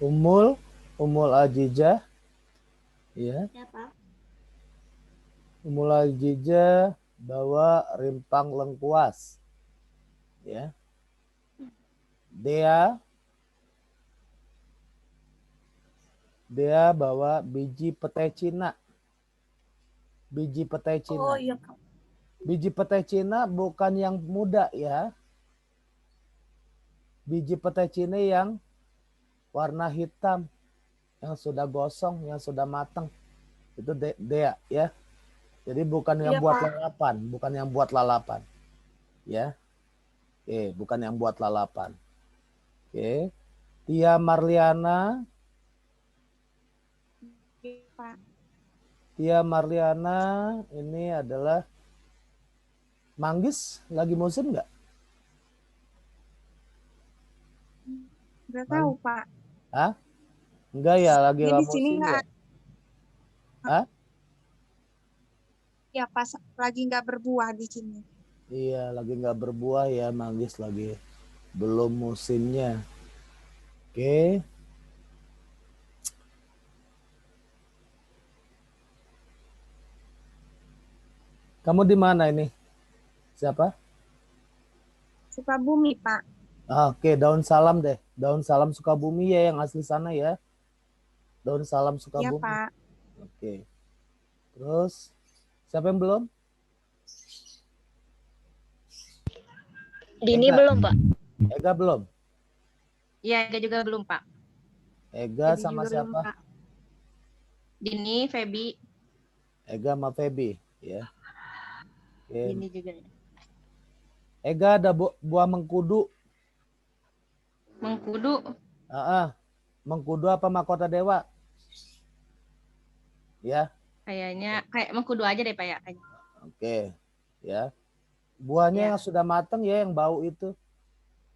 Speaker 1: Umul Ajijah. Ya.
Speaker 3: Ya, Pak.
Speaker 1: Umul Ajijah bawa rimpang lengkuas. Ya. Dia bawa biji pete Cina. Biji petai Cina.
Speaker 4: Oh iya Pak.
Speaker 1: Biji petai Cina bukan yang muda ya. Biji petai Cina yang warna hitam, yang sudah gosong, yang sudah matang. Itu Dea ya. Jadi bukan yang
Speaker 4: Iya,
Speaker 1: buat
Speaker 4: Pak.
Speaker 1: lalapan, bukan yang buat lalapan. Ya. Oke, bukan yang buat lalapan. Oke. Tia Marliana.
Speaker 2: Pak.
Speaker 1: Tia Marliana ini adalah manggis lagi musim nggak?
Speaker 6: Nggak tahu, Pak.
Speaker 1: Hah? Enggak ya, lagi
Speaker 6: Jadi
Speaker 1: nggak
Speaker 6: di sini
Speaker 1: musim
Speaker 6: nggak
Speaker 1: ya? Hah?
Speaker 6: ya pas lagi nggak berbuah di sini.
Speaker 1: Iya, lagi nggak berbuah ya, manggis lagi belum musimnya. Oke. Kamu di mana ini? Siapa?
Speaker 6: Sukabumi, Pak.
Speaker 1: Oke, daun salam deh. Daun salam Sukabumi ya, yang asli sana ya. Daun salam
Speaker 6: Iya,
Speaker 1: Sukabumi.
Speaker 6: Pak.
Speaker 1: Oke. Terus, siapa yang belum?
Speaker 3: Dini
Speaker 1: Ega.
Speaker 3: belum, Pak.
Speaker 1: Ega belum?
Speaker 3: Iya, Ega juga belum, Pak.
Speaker 1: Ega
Speaker 6: Jadi
Speaker 1: sama
Speaker 6: juga belum,
Speaker 1: siapa?
Speaker 6: Pak.
Speaker 3: Dini, Feby,
Speaker 1: Ega sama Feby ya. Oke.
Speaker 3: Dini juga.
Speaker 1: Ega ada buah mengkudu.
Speaker 3: Mengkudu,
Speaker 1: Mengkudu apa mahkota dewa? Ya.
Speaker 3: kayaknya kayak mengkudu aja deh, Pak ya.
Speaker 1: Oke. Ya. Buahnya
Speaker 3: Ya.
Speaker 1: yang sudah matang ya, yang bau itu.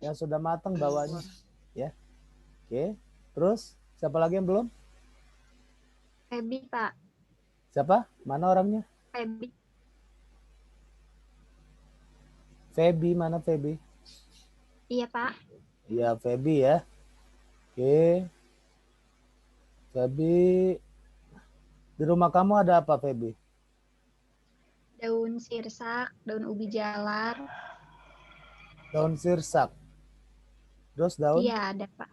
Speaker 1: Yang sudah matang bawahnya. Ya. Oke. Terus, siapa lagi yang belum?
Speaker 2: Feby, Pak.
Speaker 1: Siapa? Mana orangnya?
Speaker 2: Feby.
Speaker 1: Feby, mana Feby?
Speaker 2: Iya, Pak.
Speaker 1: Iya, Feby ya. Oke. Feby. Di rumah kamu ada apa, Feby?
Speaker 2: Daun sirsak, daun ubi jalar.
Speaker 1: Daun sirsak. Terus daun?
Speaker 2: Iya, ada, Pak.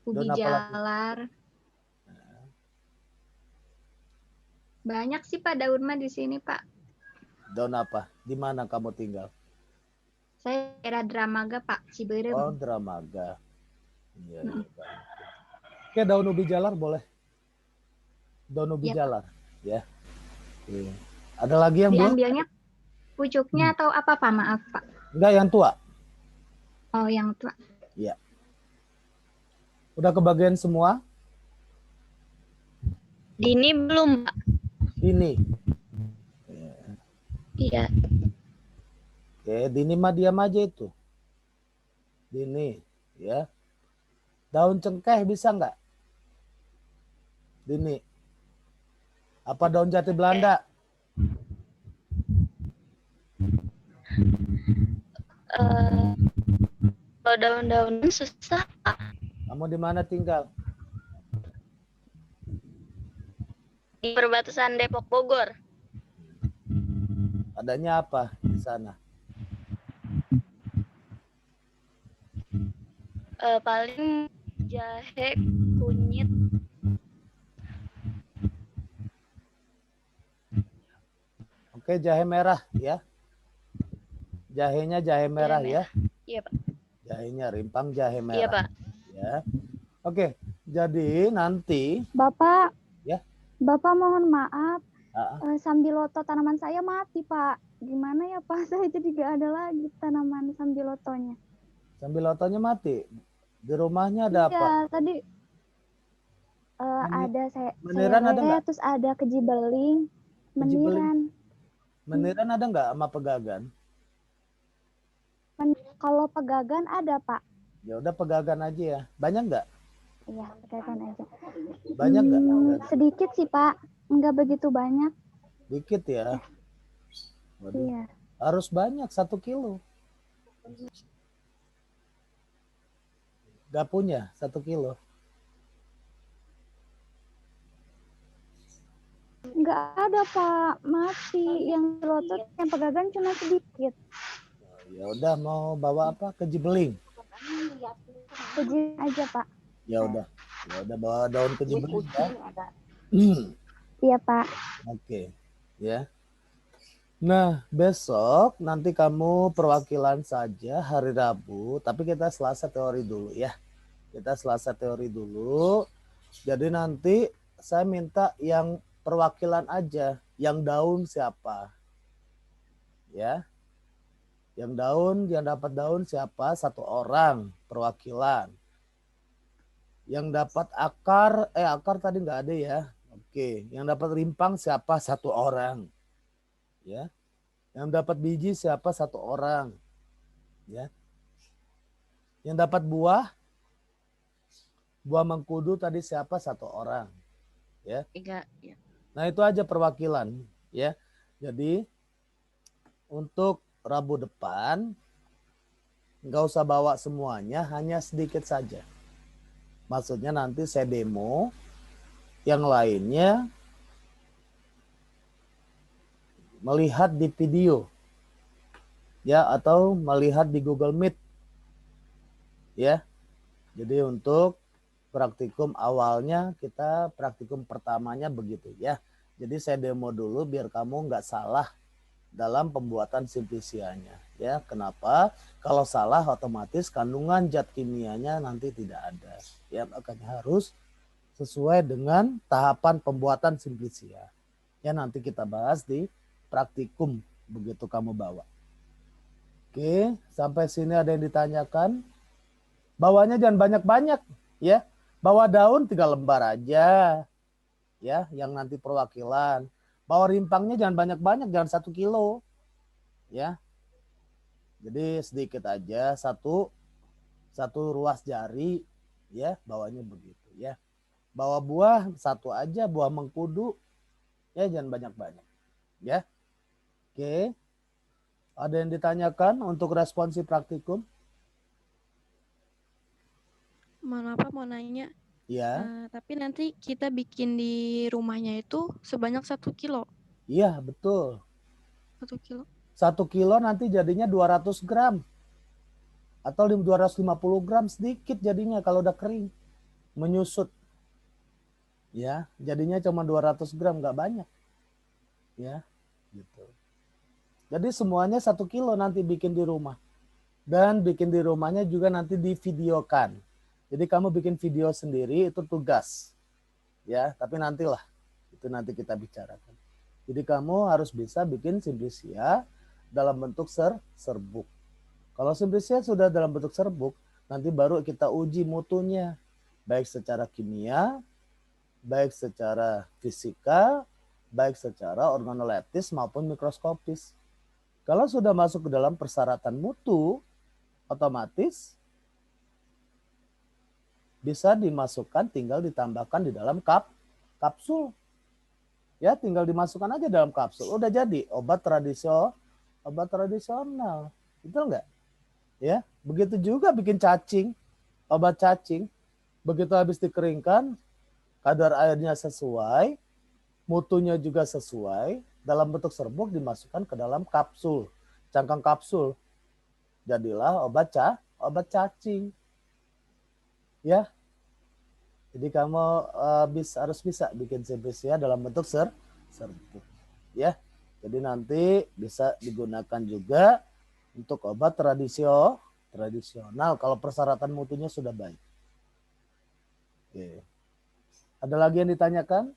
Speaker 2: Ubi
Speaker 1: Daun apa lagi?
Speaker 2: jalar. Banyak sih, Pak, daun mah di sini, Pak.
Speaker 1: Daun apa? Di mana kamu tinggal?
Speaker 2: Saya daerah Dramaga, Pak, Ciberem.
Speaker 1: Oh, Dramaga. Iya, iya. Oke, daun ubi jalar boleh. Daun ubi
Speaker 2: Iya, Pak.
Speaker 1: jalar, ya. Oke. Ada lagi yang belum?
Speaker 2: Diambilnya pucuknya atau apa, Pak? Maaf, Pak.
Speaker 1: Enggak, yang tua.
Speaker 2: Oh, yang tua.
Speaker 1: Iya. Udah kebagian semua?
Speaker 3: Dini belum, Pak.
Speaker 1: Ini.
Speaker 2: Iya.
Speaker 1: Oke, Dini mah diam aja itu. Dini, ya. Daun cengkeh bisa nggak? Dini. Apa daun jati Belanda?
Speaker 3: Kalau daun-daunan susah, Pak.
Speaker 1: Kamu di mana tinggal?
Speaker 3: Di perbatasan Depok Bogor.
Speaker 1: Adanya apa di sana?
Speaker 3: Paling jahe, kunyit,
Speaker 1: Oke, jahe merah ya. Jahenya jahe merah ya.
Speaker 3: Iya, Pak.
Speaker 1: Jahenya rimpang jahe merah.
Speaker 3: Iya, Pak.
Speaker 1: Ya. Oke, jadi nanti
Speaker 2: Bapak.
Speaker 1: Ya.
Speaker 2: Bapak mohon maaf.
Speaker 1: Ah,
Speaker 2: Sambiloto tanaman saya mati, Pak. Gimana ya, Pak? Saya jadi gak ada lagi tanaman sambilotonya.
Speaker 1: sambilotonya mati. Di rumahnya ada apa?
Speaker 2: Iya, tadi
Speaker 1: Meni-
Speaker 2: ada
Speaker 1: meniran ada nggak?
Speaker 2: terus ada kejibeling, meniran.
Speaker 1: Meniran ada nggak sama pegagan?
Speaker 2: Kalau pegagan ada, Pak.
Speaker 1: Ya udah pegagan aja ya. Banyak nggak?
Speaker 2: Iya, pegagan aja.
Speaker 1: Banyak nggak?
Speaker 2: Sedikit sih, Pak. Enggak begitu banyak.
Speaker 1: Dikit ya. Waduh,
Speaker 2: Iya.
Speaker 1: harus banyak 1 kilo. Gak punya 1 kilo.
Speaker 2: Enggak ada, Pak. Mati. Yang lotot, yang pegagan cuma sedikit.
Speaker 1: Ya udah mau bawa apa? Kejibeling.
Speaker 2: Keji aja, Pak.
Speaker 1: Ya udah bawa daun kejibeling ya.
Speaker 2: Iya, Pak.
Speaker 1: Oke. Ya. Nah, besok nanti kamu perwakilan saja hari Rabu, tapi kita Selasa teori dulu ya. Kita Selasa teori dulu. Jadi nanti saya minta yang perwakilan aja, yang daun siapa? Ya. Yang daun, yang dapat daun siapa? 1 orang perwakilan. Yang dapat akar, akar tadi nggak ada ya. Oke, yang dapat rimpang siapa? 1 orang. Ya. Yang dapat biji siapa? 1 orang. Ya. Yang dapat buah mengkudu tadi siapa? 1 orang. Ya.
Speaker 5: 3. Ya.
Speaker 1: Nah, itu aja perwakilan, ya. Jadi untuk Rabu depan nggak usah bawa semuanya, hanya sedikit saja. Maksudnya nanti saya demo, yang lainnya melihat di video, ya, atau melihat di Google Meet, ya. Jadi untuk praktikum awalnya kita praktikum pertamanya begitu, ya. Jadi saya demo dulu biar kamu nggak salah dalam pembuatan simplisianya, ya. Kenapa? Kalau salah otomatis kandungan zat kimianya nanti tidak ada, ya. Makanya harus sesuai dengan tahapan pembuatan simplisia. Ya, nanti kita bahas di praktikum begitu kamu bawa. Oke, sampai sini ada yang ditanyakan? Bawanya jangan banyak-banyak, ya. Bawa daun 3 lembar aja, ya, yang nanti perwakilan. Bawa rimpangnya jangan banyak-banyak, jangan 1 kilo. Ya. Jadi sedikit aja, satu ruas jari, ya, bawanya begitu, ya. Bawa buah 1 aja, buah mengkudu, ya, jangan banyak-banyak, ya. Oke. Ada yang ditanyakan untuk responsi praktikum?
Speaker 5: Mau nanya.
Speaker 1: Ya.
Speaker 5: Tapi nanti kita bikin di rumahnya itu sebanyak 1 kilo.
Speaker 1: Iya, betul.
Speaker 5: 1 kilo.
Speaker 1: 1 kilo nanti jadinya 200 gram. Atau 250 gram, sedikit jadinya kalau udah kering. Menyusut. Ya, jadinya cuma 200 gram, nggak banyak. Ya, gitu. Jadi semuanya 1 kilo nanti bikin di rumah. Dan bikin di rumahnya juga nanti divideokan. Jadi kamu bikin video sendiri itu tugas. Ya, tapi nantilah. Itu nanti kita bicarakan. Jadi kamu harus bisa bikin simplisia dalam bentuk serbuk. Kalau simplisia sudah dalam bentuk serbuk, nanti baru kita uji mutunya. Baik secara kimia, baik secara fisika, baik secara organoleptis maupun mikroskopis. Kalau sudah masuk ke dalam persyaratan mutu, otomatis bisa dimasukkan, tinggal ditambahkan di dalam kapsul. Ya, tinggal dimasukkan aja dalam kapsul. Udah jadi obat tradisional. Betul nggak? Ya, begitu juga bikin cacing, obat cacing. Begitu habis dikeringkan, kadar airnya sesuai, mutunya juga sesuai, dalam bentuk serbuk dimasukkan ke dalam kapsul, cangkang kapsul. Jadilah obat cacing. Ya. Jadi kamu harus bisa bikin simplisia dalam bentuk serbuk. Ya. Jadi nanti bisa digunakan juga untuk obat tradisional kalau persyaratan mutunya sudah baik. Oke. Ada lagi yang ditanyakan?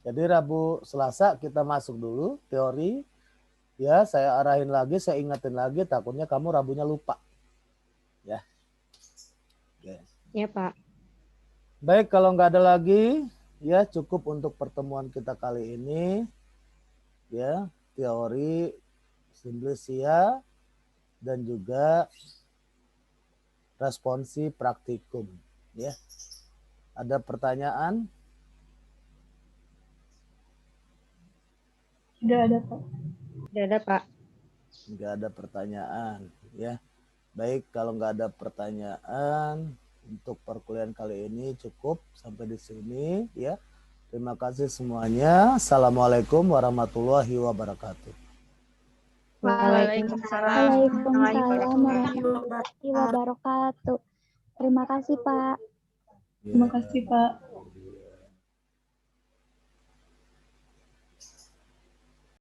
Speaker 1: Jadi Rabu Selasa kita masuk dulu teori. Ya, saya arahin lagi, saya ingatin lagi, takutnya kamu Rabunya lupa. Ya. Oke.
Speaker 3: Ya, Pak.
Speaker 1: Baik, kalau nggak ada lagi, ya cukup untuk pertemuan kita kali ini. Ya, teori simplisia dan juga responsi praktikum. Ya. Ada pertanyaan?
Speaker 4: Tidak ada, Pak.
Speaker 3: Tidak ada, Pak.
Speaker 1: Nggak ada pertanyaan, ya. Baik, kalau nggak ada pertanyaan untuk perkuliahan kali ini cukup sampai di sini, ya. Terima kasih semuanya. Assalamualaikum warahmatullahi wabarakatuh.
Speaker 3: Waalaikumsalam.
Speaker 2: Waalaikumsalam warahmatullahi wabarakatuh. Terima kasih, Pak.
Speaker 4: Terima kasih, Pak.